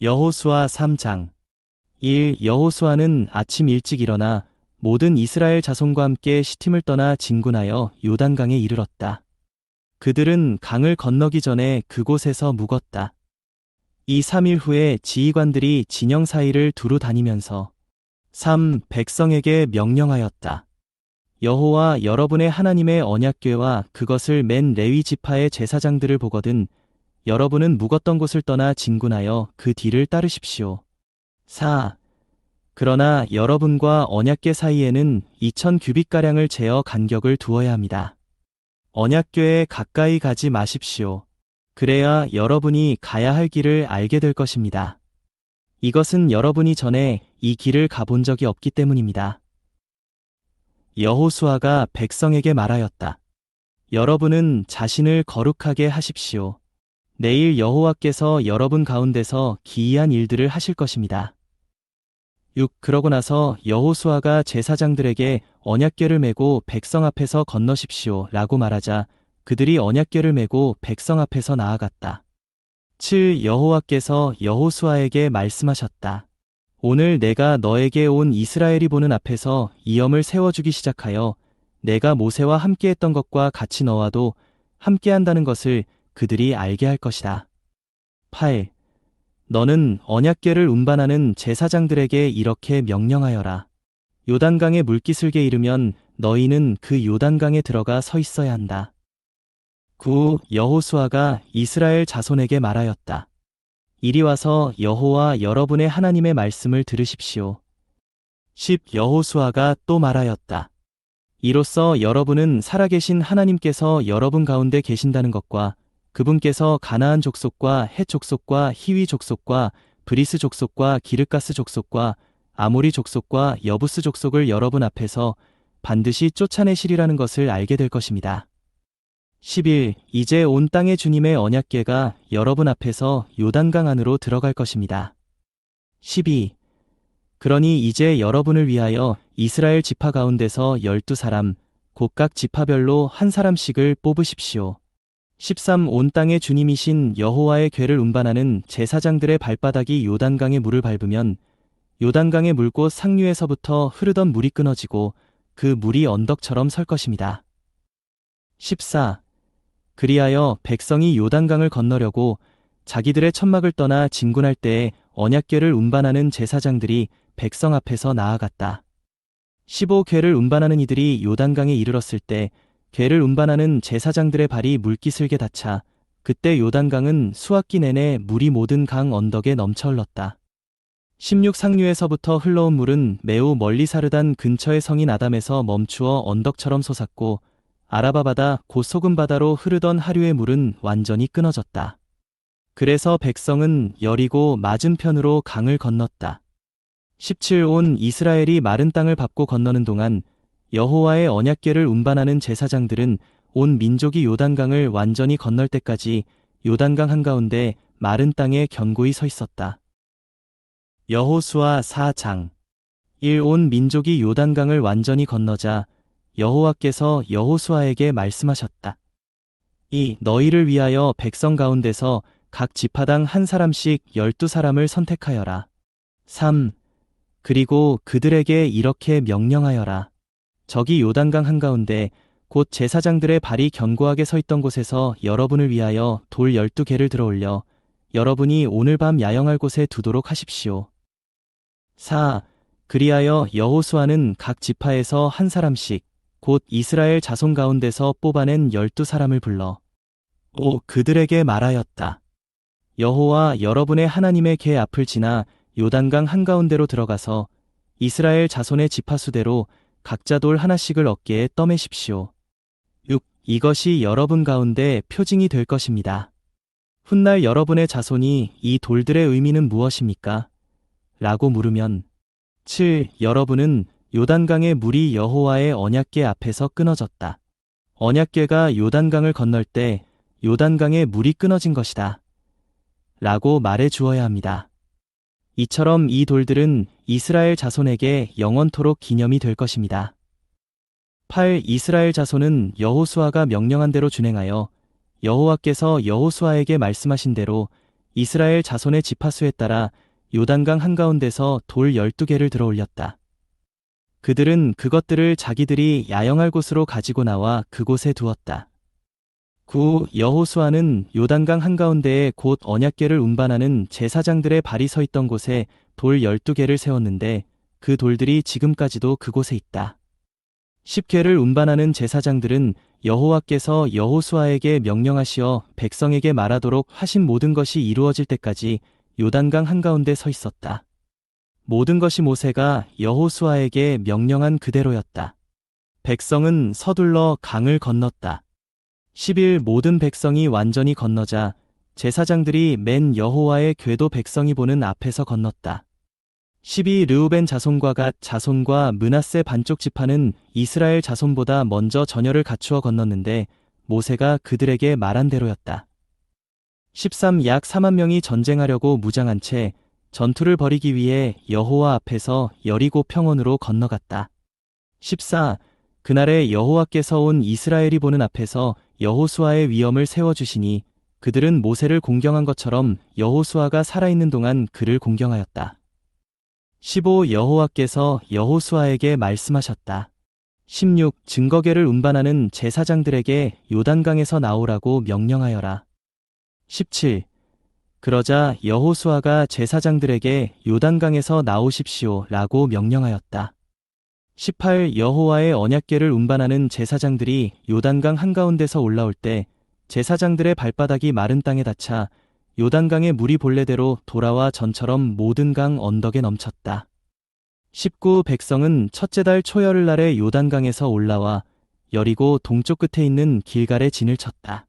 여호수아 3장 1. 여호수아는 아침 일찍 일어나 모든 이스라엘 자손과 함께 시팀을 떠나 진군하여 요단강에 이르렀다. 그들은 강을 건너기 전에 그곳에서 묵었다. 2. 3일 후에 지휘관들이 진영 사이를 두루 다니면서 3. 백성에게 명령하였다. 여호와 여러분의 하나님의 언약궤와 그것을 맨 레위 지파의 제사장들을 보거든 여러분은 묵었던 곳을 떠나 진군하여 그 뒤를 따르십시오. 4. 그러나 여러분과 언약궤 사이에는 2000 규빗가량을 재어 간격을 두어야 합니다. 언약궤에 가까이 가지 마십시오. 그래야 여러분이 가야 할 길을 알게 될 것입니다. 이것은 여러분이 전에 이 길을 가본 적이 없기 때문입니다. 여호수아가 백성에게 말하였다. 여러분은 자신을 거룩하게 하십시오. 내일 여호와께서 여러분 가운데서 기이한 일들을 하실 것입니다. 6. 그러고 나서 여호수아가 제사장들에게 언약궤를 메고 백성 앞에서 건너십시오 라고 말하자 그들이 언약궤를 메고 백성 앞에서 나아갔다. 7. 여호와께서 여호수아에게 말씀하셨다. 오늘 내가 너에게 온 이스라엘이 보는 앞에서 이 염을 세워주기 시작하여 내가 모세와 함께했던 것과 같이 너와도 함께한다는 것을 그들이 알게 할 것이다. 8. 너는 언약궤를 운반하는 제사장들에게 이렇게 명령하여라. 요단강에 물기슬게 이르면 너희는 그 요단강에 들어가 서 있어야 한다. 9. 여호수아가 이스라엘 자손에게 말하였다. 이리 와서 여호와 여러분의 하나님의 말씀을 들으십시오. 10. 여호수아가 또 말하였다. 이로써 여러분은 살아계신 하나님께서 여러분 가운데 계신다는 것과 그분께서 가나안 족속과 헷 족속과 히위 족속과 브리스 족속과 기르가스 족속과 아모리 족속과 여부스 족속을 여러분 앞에서 반드시 쫓아내시리라는 것을 알게 될 것입니다. 11. 이제 온 땅의 주님의 언약궤가 여러분 앞에서 요단강 안으로 들어갈 것입니다. 12. 그러니 이제 여러분을 위하여 이스라엘 지파 가운데서 12사람, 곧 각 지파별로 한 사람씩을 뽑으십시오. 13. 온 땅의 주님이신 여호와의 궤를 운반하는 제사장들의 발바닥이 요단강의 물을 밟으면 요단강의 물꽃 상류에서부터 흐르던 물이 끊어지고 그 물이 언덕처럼 설 것입니다. 14. 그리하여 백성이 요단강을 건너려고 자기들의 천막을 떠나 진군할 때에 언약궤를 운반하는 제사장들이 백성 앞에서 나아갔다. 15. 궤를 운반하는 이들이 요단강에 이르렀을 때 궤를 운반하는 제사장들의 발이 물기슬게 닿자 그때 요단강은 수학기 내내 물이 모든 강 언덕에 넘쳐 흘렀다. 16. 상류에서부터 흘러온 물은 매우 멀리 사르단 근처의 성인 아담에서 멈추어 언덕처럼 솟았고 아라바 바다 곧 소금 바다로 흐르던 하류의 물은 완전히 끊어졌다. 그래서 백성은 여리고 맞은편으로 강을 건넜다. 17. 온 이스라엘이 마른 땅을 밟고 건너는 동안 여호와의 언약궤를 운반하는 제사장들은 온 민족이 요단강을 완전히 건널 때까지 요단강 한가운데 마른 땅에 견고히 서 있었다. 여호수아 4장 1. 온 민족이 요단강을 완전히 건너자 여호와께서 여호수아에게 말씀하셨다. 2. 너희를 위하여 백성 가운데서 각 지파당 한 사람씩 12사람을 선택하여라. 3. 그리고 그들에게 이렇게 명령하여라. 저기 요단강 한가운데 곧 제사장들의 발이 견고하게 서 있던 곳에서 여러분을 위하여 돌 12개를 들어올려 여러분이 오늘 밤 야영할 곳에 두도록 하십시오. 4. 그리하여 여호수아는 각 지파에서 한 사람씩 곧 이스라엘 자손 가운데서 뽑아낸 12사람을 불러 5. 그들에게 말하였다. 여호와 여러분의 하나님의 궤 앞을 지나 요단강 한가운데로 들어가서 이스라엘 자손의 지파수대로 각자 돌 하나씩을 어깨에 떠매십시오. 6. 이것이 여러분 가운데 표징이 될 것입니다. 훗날 여러분의 자손이 이 돌들의 의미는 무엇입니까? 라고 물으면 7. 여러분은 요단강의 물이 여호와의 언약궤 앞에서 끊어졌다. 언약궤가 요단강을 건널 때 요단강의 물이 끊어진 것이다. 라고 말해 주어야 합니다. 이처럼 이 돌들은 이스라엘 자손에게 영원토록 기념이 될 것입니다. 8. 이스라엘 자손은 여호수아가 명령한 대로 준행하여 여호와께서 여호수아에게 말씀하신 대로 이스라엘 자손의 지파수에 따라 요단강 한가운데서 돌 12개를 들어 올렸다. 그들은 그것들을 자기들이 야영할 곳으로 가지고 나와 그곳에 두었다. 구 여호수아는 요단강 한가운데에 곧 언약궤를 운반하는 제사장들의 발이 서 있던 곳에 돌 12개를 세웠는데 그 돌들이 지금까지도 그곳에 있다. 10궤를 운반하는 제사장들은 여호와께서 여호수아에게 명령하시어 백성에게 말하도록 하신 모든 것이 이루어질 때까지 요단강 한가운데 서 있었다. 모든 것이 모세가 여호수아에게 명령한 그대로였다. 백성은 서둘러 강을 건넜다. 10일 모든 백성이 완전히 건너자 제사장들이 맨 여호와의 궤도 백성이 보는 앞에서 건넜다. 12 르우벤 자손과 갓 자손과 므낫세 반쪽 지파는 이스라엘 자손보다 먼저 전열을 갖추어 건넜는데 모세가 그들에게 말한 대로였다. 13 약 4만 명이 전쟁하려고 무장한 채 전투를 벌이기 위해 여호와 앞에서 여리고 평원으로 건너갔다. 14 그날에 여호와께서 온 이스라엘이 보는 앞에서 여호수아의 위엄을 세워주시니 그들은 모세를 공경한 것처럼 여호수아가 살아있는 동안 그를 공경하였다. 15 여호와께서 여호수아에게 말씀하셨다. 16 증거궤를 운반하는 제사장들에게 요단강에서 나오라고 명령하여라. 17 그러자 여호수아가 제사장들에게 요단강에서 나오십시오 라고 명령하였다. 18 여호와의 언약궤를 운반하는 제사장들이 요단강 한가운데서 올라올 때 제사장들의 발바닥이 마른 땅에 닿자 요단강의 물이 본래대로 돌아와 전처럼 모든 강 언덕에 넘쳤다. 19 백성은 첫째 달 초여름날에 요단강에서 올라와 여리고 동쪽 끝에 있는 길갈에 진을 쳤다.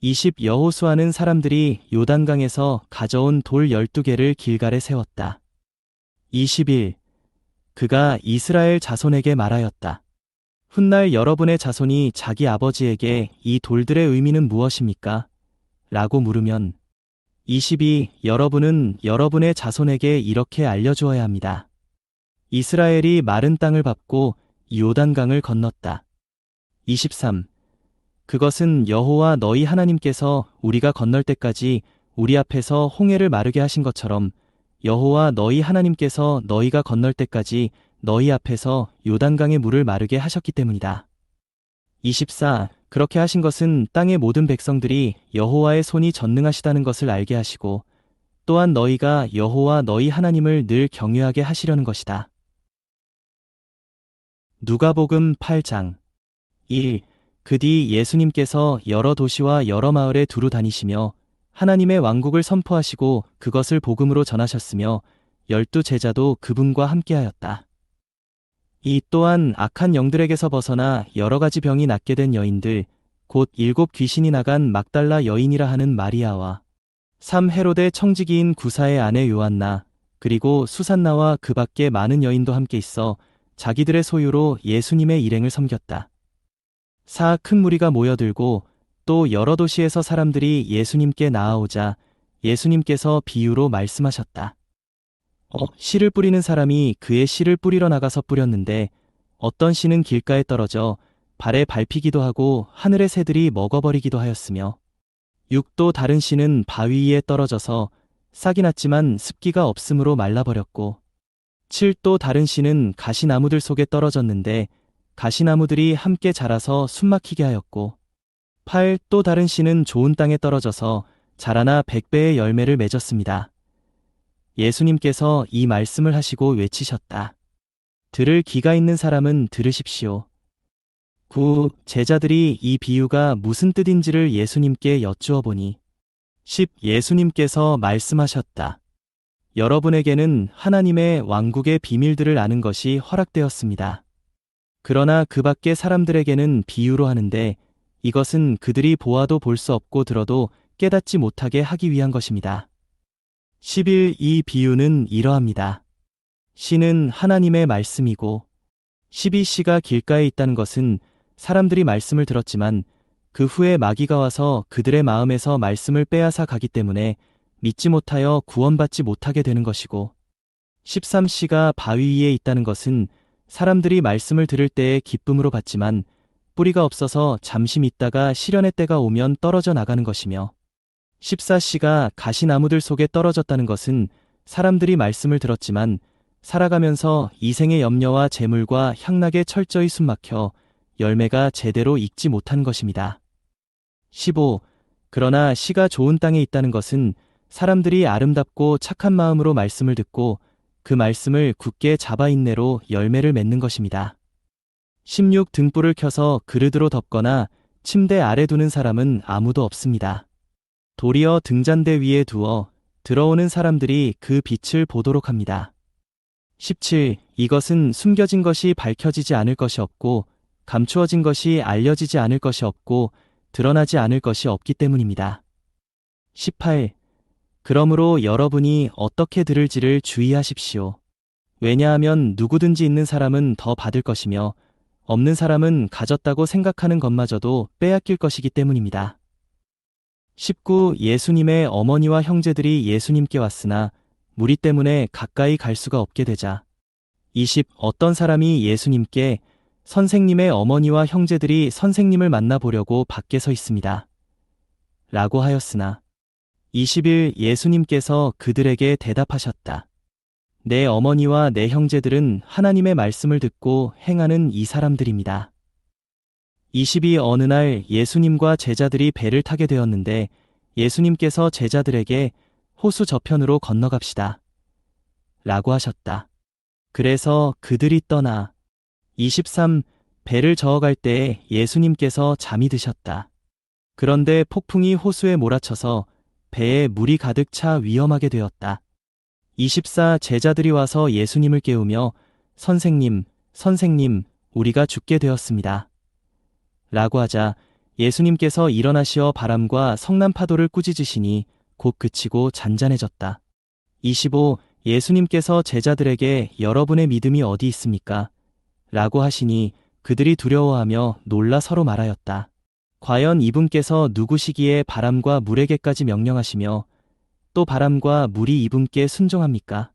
20 여호수아는 사람들이 요단강에서 가져온 돌 12개를 길갈에 세웠다. 21 그가 이스라엘 자손에게 말하였다. 훗날 여러분의 자손이 자기 아버지에게 이 돌들의 의미는 무엇입니까? 라고 물으면 22 여러분은 여러분의 자손에게 이렇게 알려주어야 합니다. 이스라엘이 마른 땅을 밟고 요단강을 건넜다. 23 그것은 여호와 너희 하나님께서 우리가 건널 때까지 우리 앞에서 홍해를 마르게 하신 것처럼 여호와 너희 하나님께서 너희가 건널 때까지 너희 앞에서 요단강의 물을 마르게 하셨기 때문이다. 24 그렇게 하신 것은 땅의 모든 백성들이 여호와의 손이 전능하시다는 것을 알게 하시고 또한 너희가 여호와 너희 하나님을 늘 경외하게 하시려는 것이다. 누가복음 8장 1 그 뒤 예수님께서 여러 도시와 여러 마을에 두루 다니시며 하나님의 왕국을 선포하시고 그것을 복음으로 전하셨으며 12 제자도 그분과 함께하였다. 이 또한 악한 영들에게서 벗어나 여러 가지 병이 낫게 된 여인들 곧 7 귀신이 나간 막달라 여인이라 하는 마리아와 3 헤로데 청지기인 구사의 아내 요한나 그리고 수산나와 그 밖에 많은 여인도 함께 있어 자기들의 소유로 예수님의 일행을 섬겼다. 4 큰 무리가 모여들고 또 여러 도시에서 사람들이 예수님께 나아오자 예수님께서 비유로 말씀하셨다. 씨를 뿌리는 사람이 그의 씨를 뿌리러 나가서 뿌렸는데 어떤 씨는 길가에 떨어져 발에 밟히기도 하고 하늘의 새들이 먹어버리기도 하였으며 6 또 다른 씨는 바위 위에 떨어져서 싹이 났지만 습기가 없으므로 말라버렸고 7 또 다른 씨는 가시나무들 속에 떨어졌는데 가시나무들이 함께 자라서 숨막히게 하였고 8 또 다른 씨는 좋은 땅에 떨어져서 자라나 100배의 열매를 맺었습니다. 예수님께서 이 말씀을 하시고 외치셨다. 들을 귀가 있는 사람은 들으십시오. 9 제자들이 이 비유가 무슨 뜻인지를 예수님께 여쭈어 보니 10 예수님께서 말씀하셨다. 여러분에게는 하나님의 왕국의 비밀들을 아는 것이 허락되었습니다. 그러나 그 밖의 사람들에게는 비유로 하는데 이것은 그들이 보아도 볼 수 없고 들어도 깨닫지 못하게 하기 위한 것입니다. 11 이 비유는 이러합니다. 씨는 하나님의 말씀이고 12씨가 길가에 있다는 것은 사람들이 말씀을 들었지만 그 후에 마귀가 와서 그들의 마음에서 말씀을 빼앗아 가기 때문에 믿지 못하여 구원받지 못하게 되는 것이고 13씨가 바위 위에 있다는 것은 사람들이 말씀을 들을 때에 기쁨으로 받지만 뿌리가 없어서 잠시 믿다가 시련의 때가 오면 떨어져 나가는 것이며 14씨가 가시나무들 속에 떨어졌다는 것은 사람들이 말씀을 들었지만 살아가면서 이생의 염려와 재물과 향락에 철저히 숨막혀 열매가 제대로 익지 못한 것입니다. 15. 그러나 씨가 좋은 땅에 있다는 것은 사람들이 아름답고 착한 마음으로 말씀을 듣고 그 말씀을 굳게 잡아 인내로 열매를 맺는 것입니다. 16. 등불을 켜서 그릇으로 덮거나 침대 아래 두는 사람은 아무도 없습니다. 도리어 등잔대 위에 두어 들어오는 사람들이 그 빛을 보도록 합니다. 17. 이것은 숨겨진 것이 밝혀지지 않을 것이 없고 감추어진 것이 알려지지 않을 것이 없고 드러나지 않을 것이 없기 때문입니다. 18. 그러므로 여러분이 어떻게 들을지를 주의하십시오. 왜냐하면 누구든지 있는 사람은 더 받을 것이며 없는 사람은 가졌다고 생각하는 것마저도 빼앗길 것이기 때문입니다. 19. 예수님의 어머니와 형제들이 예수님께 왔으나 무리 때문에 가까이 갈 수가 없게 되자. 20. 어떤 사람이 예수님께 선생님의 어머니와 형제들이 선생님을 만나보려고 밖에 서 있습니다. 라고 하였으나 21. 예수님께서 그들에게 대답하셨다. 내 어머니와 내 형제들은 하나님의 말씀을 듣고 행하는 이 사람들입니다. 22. 어느 날 예수님과 제자들이 배를 타게 되었는데 예수님께서 제자들에게 호수 저편으로 건너갑시다. 라고 하셨다. 그래서 그들이 떠나 23. 배를 저어갈 때에 예수님께서 잠이 드셨다. 그런데 폭풍이 호수에 몰아쳐서 배에 물이 가득 차 위험하게 되었다. 24. 제자들이 와서 예수님을 깨우며 선생님, 선생님, 우리가 죽게 되었습니다. 라고 하자 예수님께서 일어나시어 바람과 성난 파도를 꾸짖으시니 곧 그치고 잔잔해졌다. 25. 예수님께서 제자들에게 여러분의 믿음이 어디 있습니까? 라고 하시니 그들이 두려워하며 놀라 서로 말하였다. 과연 이분께서 누구시기에 바람과 물에게까지 명령하시며 또 바람과 물이 이분께 순종합니까?